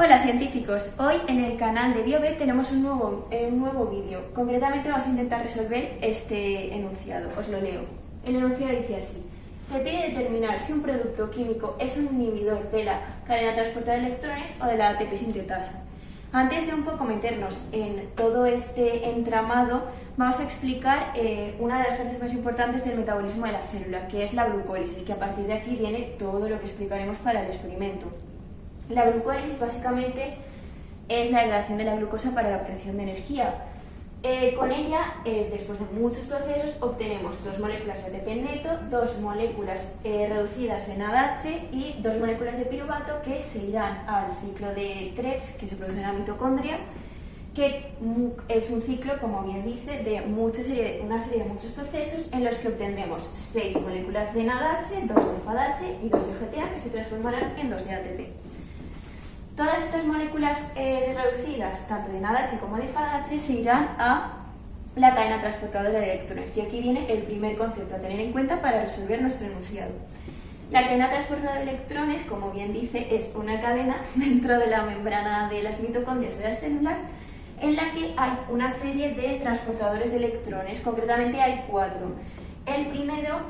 Hola científicos, hoy en el canal de BioBet tenemos un nuevo vídeo. Concretamente vamos a intentar resolver este enunciado, os lo leo. El enunciado dice así: se pide determinar si un producto químico es un inhibidor de la cadena transportadora de electrones o de la ATP sintetasa. Antes de un poco meternos en todo este entramado, vamos a explicar una de las partes más importantes del metabolismo de la célula, que es la glucólisis, que a partir de aquí viene todo lo que explicaremos para el experimento. La glucólisis básicamente es la degradación de la glucosa para la obtención de energía. Con ella, después de muchos procesos, obtenemos 2 moléculas de ATP neto, 2 moléculas reducidas de NADH y 2 moléculas de piruvato que se irán al ciclo de Krebs, que se produce en la mitocondria, que es un ciclo, como bien dice, de una serie de muchos procesos en los que obtendremos 6 moléculas de NADH, 2 de FADH y 2 de GTA, que se transformarán en 2 de ATP. Todas estas moléculas reducidas, tanto de NADH como de FADH, se irán a la cadena transportadora de electrones. Y aquí viene el primer concepto a tener en cuenta para resolver nuestro enunciado. La cadena transportadora de electrones, como bien dice, es una cadena dentro de la membrana de las mitocondrias de las células en la que hay una serie de transportadores de electrones. Concretamente hay 4. El primero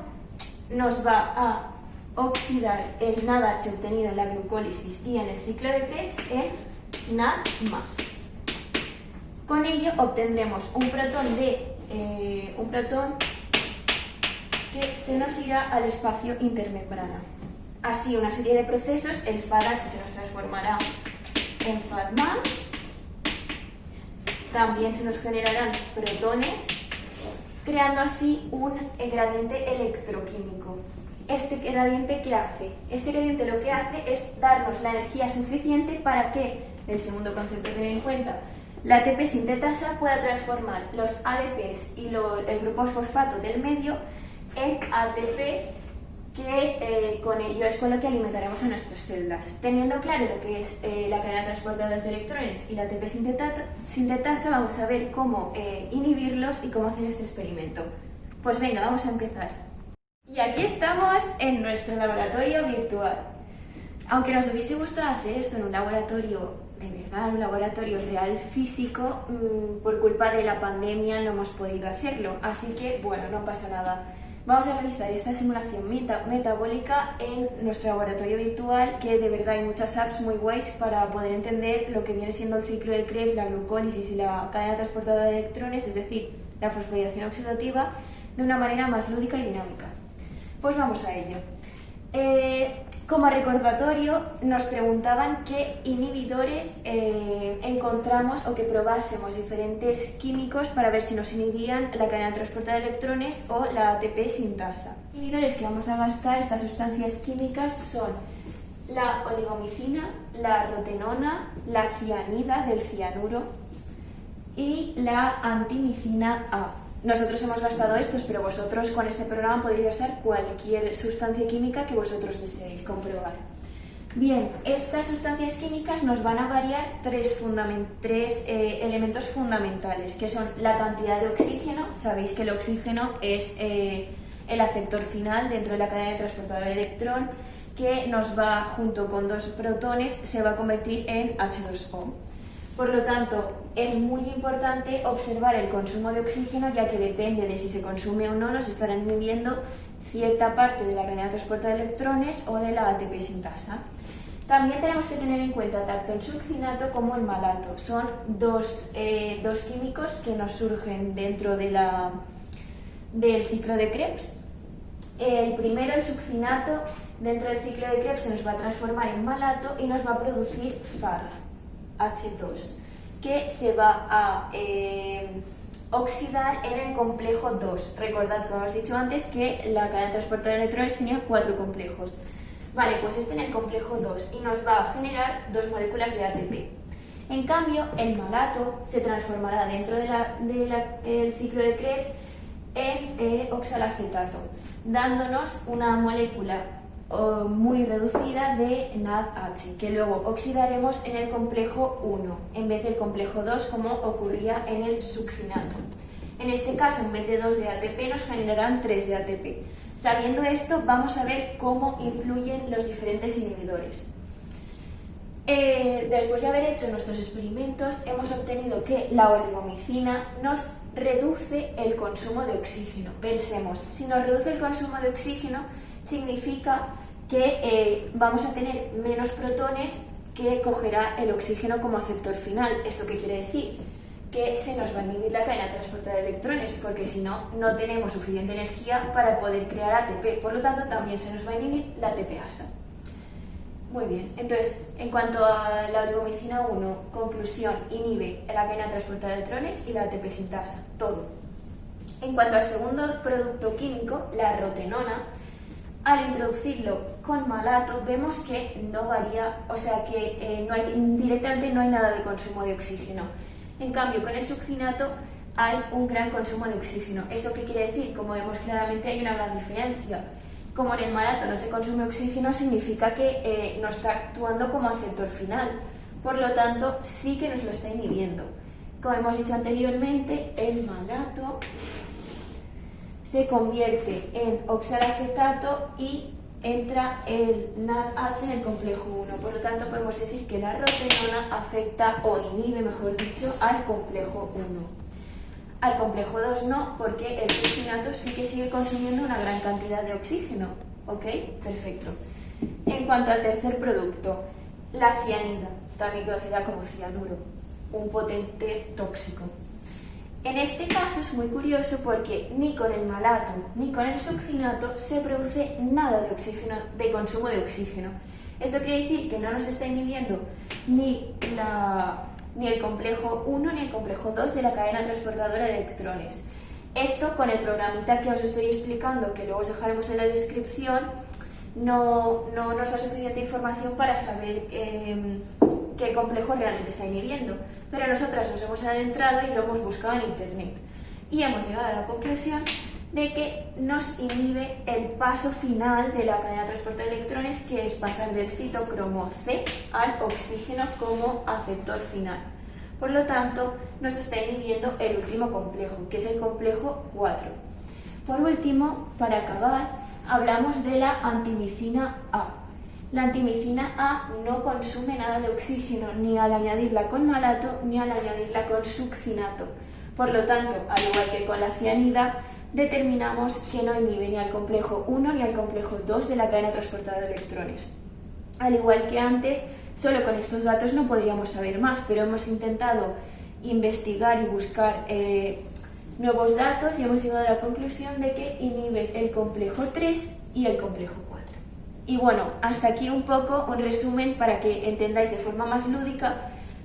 nos va a oxidar el NADH obtenido en la glucólisis y en el ciclo de Krebs en NAD+. Con ello obtendremos un protón que se nos irá al espacio intermembrana. Así, una serie de procesos, el FADH se nos transformará en FAD+, también se nos generarán protones, creando así un gradiente electroquímico. ¿Este gradiente qué hace? Este gradiente lo que hace es darnos la energía suficiente para que, el segundo concepto a tener en cuenta, la ATP sintetasa pueda transformar los ADPs y el grupo fosfato del medio en ATP, que con ello es con lo que alimentaremos a nuestras células. Teniendo claro lo que es la cadena transportadora de electrones y la ATP sintetasa, vamos a ver cómo inhibirlos y cómo hacer este experimento. Pues venga, vamos a empezar. Y aquí estamos en nuestro laboratorio virtual. Aunque nos hubiese gustado hacer esto en un laboratorio de verdad, un laboratorio real físico, por culpa de la pandemia no hemos podido hacerlo, así que bueno, no pasa nada. Vamos a realizar esta simulación metabólica en nuestro laboratorio virtual, que de verdad hay muchas apps muy guays para poder entender lo que viene siendo el ciclo de Krebs, la glucólisis y la cadena transportadora de electrones, es decir, la fosforilación oxidativa, de una manera más lúdica y dinámica. Pues vamos a ello. Como recordatorio, nos preguntaban qué inhibidores encontramos o que probásemos diferentes químicos para ver si nos inhibían la cadena transportadora de electrones o la ATP sintasa. Los inhibidores que vamos a gastar, estas sustancias químicas, son la oligomicina, la rotenona, la cianida del cianuro y la antimicina A. Nosotros hemos gastado estos, pero vosotros con este programa podéis gastar cualquier sustancia química que vosotros deseéis comprobar. Bien, estas sustancias químicas nos van a variar tres elementos fundamentales, que son la cantidad de oxígeno. Sabéis que el oxígeno es el aceptor final dentro de la cadena transportadora de electrón, que nos va, junto con 2 protones, se va a convertir en H2O. Por lo tanto, es muy importante observar el consumo de oxígeno, ya que depende de si se consume o no, nos estarán inhibiendo cierta parte de la cadena transportadora de electrones o de la ATP sintasa. También tenemos que tener en cuenta tanto el succinato como el malato. Son dos químicos que nos surgen dentro del ciclo de Krebs. El primero, el succinato, dentro del ciclo de Krebs se nos va a transformar en malato y nos va a producir FAD. H2, que se va a oxidar en el complejo 2. Recordad, como os he dicho antes, que la cadena transportadora de electrones tenía 4 complejos. Vale, pues este en el complejo 2 y nos va a generar 2 moléculas de ATP. En cambio, el malato se transformará dentro del ciclo de Krebs en oxalacetato, dándonos una molécula muy reducida de NADH, que luego oxidaremos en el complejo 1, en vez del complejo 2, como ocurría en el succinato. En este caso, en vez de 2 de ATP, nos generarán 3 de ATP. Sabiendo esto, vamos a ver cómo influyen los diferentes inhibidores. Después de haber hecho nuestros experimentos, hemos obtenido que la oligomicina nos reduce el consumo de oxígeno. Pensemos, si nos reduce el consumo de oxígeno, significa que vamos a tener menos protones que cogerá el oxígeno como aceptor final. ¿Esto qué quiere decir? Que se nos va a inhibir la cadena transportadora de electrones, porque si no, no tenemos suficiente energía para poder crear ATP. Por lo tanto, también se nos va a inhibir la ATPasa. Muy bien, entonces, en cuanto a la oligomicina 1, conclusión, inhibe la cadena transportadora de electrones y la ATP sintasa, todo. En cuanto al segundo producto químico, la rotenona, al introducirlo con malato vemos que no varía, o sea que directamente no hay nada de consumo de oxígeno. En cambio, con el succinato hay un gran consumo de oxígeno. ¿Esto qué quiere decir? Como vemos claramente, hay una gran diferencia. Como en el malato no se consume oxígeno, significa que no está actuando como aceptor final. Por lo tanto, sí que nos lo está inhibiendo. Como hemos dicho anteriormente, el malato se convierte en oxalacetato y entra el NADH en el complejo 1. Por lo tanto, podemos decir que la rotenona afecta o inhibe, mejor dicho, al complejo 1. Al complejo 2 no, porque el succinato sí que sigue consumiendo una gran cantidad de oxígeno. ¿Ok? Perfecto. En cuanto al tercer producto, la cianida, también conocida como cianuro, un potente tóxico. En este caso es muy curioso porque ni con el malato ni con el succinato se produce nada de oxígeno, de consumo de oxígeno. Esto quiere decir que no nos está inhibiendo ni el complejo 1 ni el complejo 2 de la cadena transportadora de electrones. Esto con el programita que os estoy explicando, que luego os dejaremos en la descripción, no nos da suficiente información para saber qué complejo realmente está inhibiendo. Pero nosotras nos hemos adentrado y lo hemos buscado en internet. Y hemos llegado a la conclusión de que nos inhibe el paso final de la cadena de transporte de electrones, que es pasar del citocromo C al oxígeno como aceptor final. Por lo tanto, nos está inhibiendo el último complejo, que es el complejo 4. Por último, para acabar, hablamos de la antimicina A. La antimicina A no consume nada de oxígeno, ni al añadirla con malato, ni al añadirla con succinato. Por lo tanto, al igual que con la cianida, determinamos que no inhibe ni al complejo 1 ni al complejo 2 de la cadena transportadora de electrones. Al igual que antes, solo con estos datos no podríamos saber más, pero hemos intentado investigar y buscar nuevos datos y hemos llegado a la conclusión de que inhibe el complejo 3 y el complejo 4. Y bueno, hasta aquí un poco un resumen para que entendáis de forma más lúdica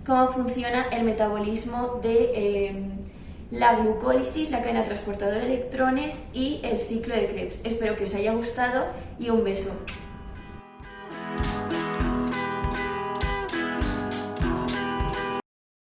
cómo funciona el metabolismo de la glucólisis, la cadena transportadora de electrones y el ciclo de Krebs. Espero que os haya gustado y un beso.